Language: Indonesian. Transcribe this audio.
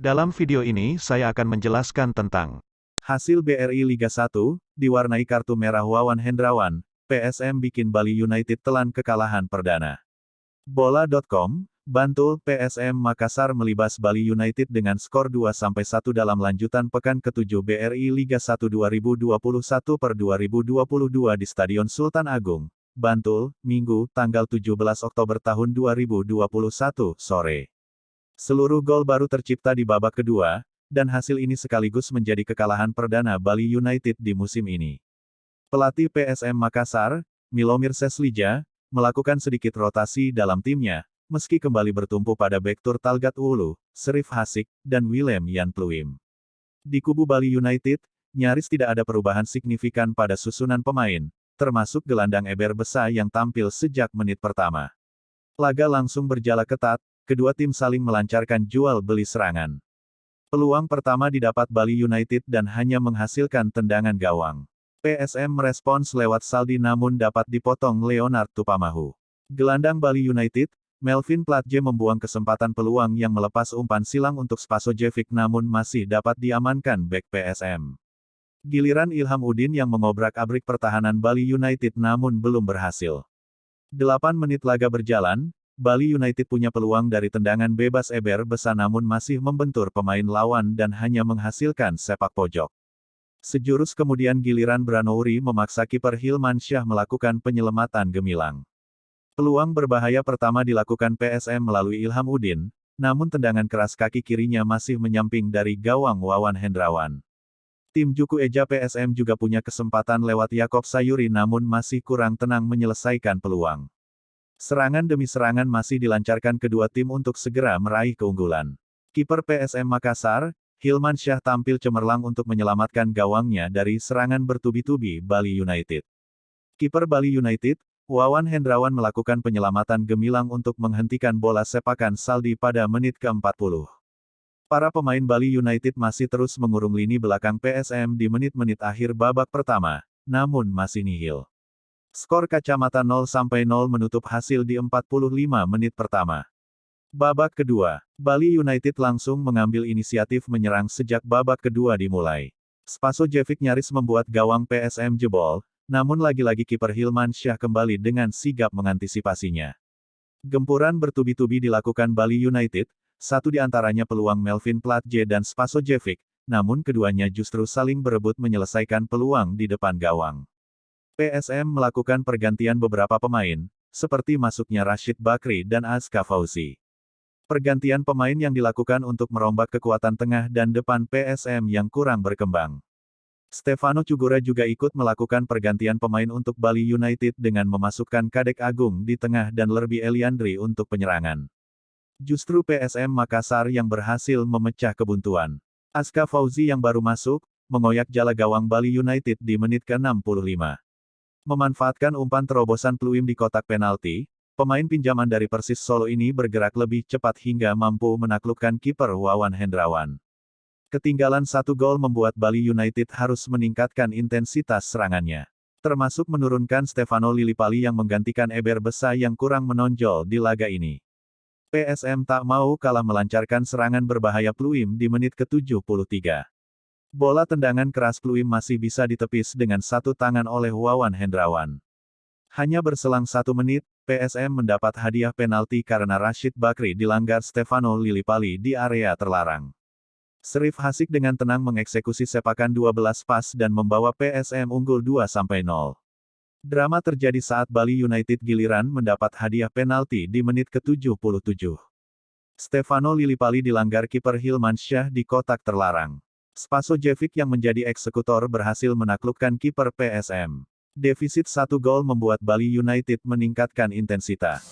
Dalam video ini saya akan menjelaskan tentang hasil BRI Liga 1, diwarnai kartu merah Wawan Hendrawan, PSM bikin Bali United telan kekalahan perdana. Bola.com, Bantul, PSM Makassar melibas Bali United dengan skor 2-1 dalam lanjutan pekan ke-7 BRI Liga 1 2021/2022 di Stadion Sultan Agung, Bantul, Minggu, tanggal 17 Oktober tahun 2021, sore. Seluruh gol baru tercipta di babak kedua, dan hasil ini sekaligus menjadi kekalahan perdana Bali United di musim ini. Pelatih PSM Makassar, Milomir Seslija, melakukan sedikit rotasi dalam timnya, meski kembali bertumpu pada Bektur Talgat Ulu, Serif Hasik, dan Willem Jan Pluim. Di kubu Bali United, nyaris tidak ada perubahan signifikan pada susunan pemain, termasuk gelandang Eber Besa yang tampil sejak menit pertama. Laga langsung berjalan ketat, kedua tim saling melancarkan jual beli serangan. Peluang pertama didapat Bali United dan hanya menghasilkan tendangan gawang. PSM merespons lewat saldi namun dapat dipotong Leonard Tupamahu. Gelandang Bali United, Melvin Platje membuang kesempatan peluang yang melepas umpan silang untuk Spasojevic namun masih dapat diamankan bek PSM. Giliran Ilham Udin yang mengobrak-abrik pertahanan Bali United namun belum berhasil. 8 menit laga berjalan, Bali United punya peluang dari tendangan bebas Eber Besa namun masih membentur pemain lawan dan hanya menghasilkan sepak pojok. Sejurus kemudian giliran Branouri memaksa kiper Hilman Syah melakukan penyelamatan gemilang. Peluang berbahaya pertama dilakukan PSM melalui Ilham Udin, namun tendangan keras kaki kirinya masih menyamping dari gawang Wawan Hendrawan. Tim Juku Eja PSM juga punya kesempatan lewat Yakob Sayuri namun masih kurang tenang menyelesaikan peluang. Serangan demi serangan masih dilancarkan kedua tim untuk segera meraih keunggulan. Kiper PSM Makassar, Hilman Syah tampil cemerlang untuk menyelamatkan gawangnya dari serangan bertubi-tubi Bali United. Kiper Bali United, Wawan Hendrawan melakukan penyelamatan gemilang untuk menghentikan bola sepakan saldi pada menit ke-40. Para pemain Bali United masih terus mengurung lini belakang PSM di menit-menit akhir babak pertama, namun masih nihil. Skor kacamata 0-0 menutup hasil di 45 menit pertama. Babak kedua, Bali United langsung mengambil inisiatif menyerang sejak babak kedua dimulai. Spasojevic nyaris membuat gawang PSM jebol, namun lagi-lagi kiper Hilman Syah kembali dengan sigap mengantisipasinya. Gempuran bertubi-tubi dilakukan Bali United, satu di antaranya peluang Melvin Platje dan Spasojevic, namun keduanya justru saling berebut menyelesaikan peluang di depan gawang. PSM melakukan pergantian beberapa pemain, seperti masuknya Rashid Bakri dan Azka Fauzi. Pergantian pemain yang dilakukan untuk merombak kekuatan tengah dan depan PSM yang kurang berkembang. Stefano Cugura juga ikut melakukan pergantian pemain untuk Bali United dengan memasukkan Kadek Agung di tengah dan Lerby Eliandri untuk penyerangan. Justru PSM Makassar yang berhasil memecah kebuntuan. Azka Fauzi yang baru masuk, mengoyak jala gawang Bali United di menit ke-65. Memanfaatkan umpan terobosan Pluim di kotak penalti, pemain pinjaman dari Persis Solo ini bergerak lebih cepat hingga mampu menaklukkan kiper Wawan Hendrawan. Ketinggalan satu gol membuat Bali United harus meningkatkan intensitas serangannya. Termasuk menurunkan Stefano Lillipali yang menggantikan Eber Besa yang kurang menonjol di laga ini. PSM tak mau kalah melancarkan serangan berbahaya Pluim di menit ke-73. Bola tendangan keras Pluim masih bisa ditepis dengan satu tangan oleh Wawan Hendrawan. Hanya berselang 1 menit, PSM mendapat hadiah penalti karena Rashid Bakri dilanggar Stefano Lillipali di area terlarang. Serif Hasik dengan tenang mengeksekusi sepakan 12 pas dan membawa PSM unggul 2-0. Drama terjadi saat Bali United giliran mendapat hadiah penalti di menit ke-77. Stefano Lillipali dilanggar kiper Hilman Syah di kotak terlarang. Spasojevic yang menjadi eksekutor berhasil menaklukkan kiper PSM. Defisit 1 gol membuat Bali United meningkatkan intensitas.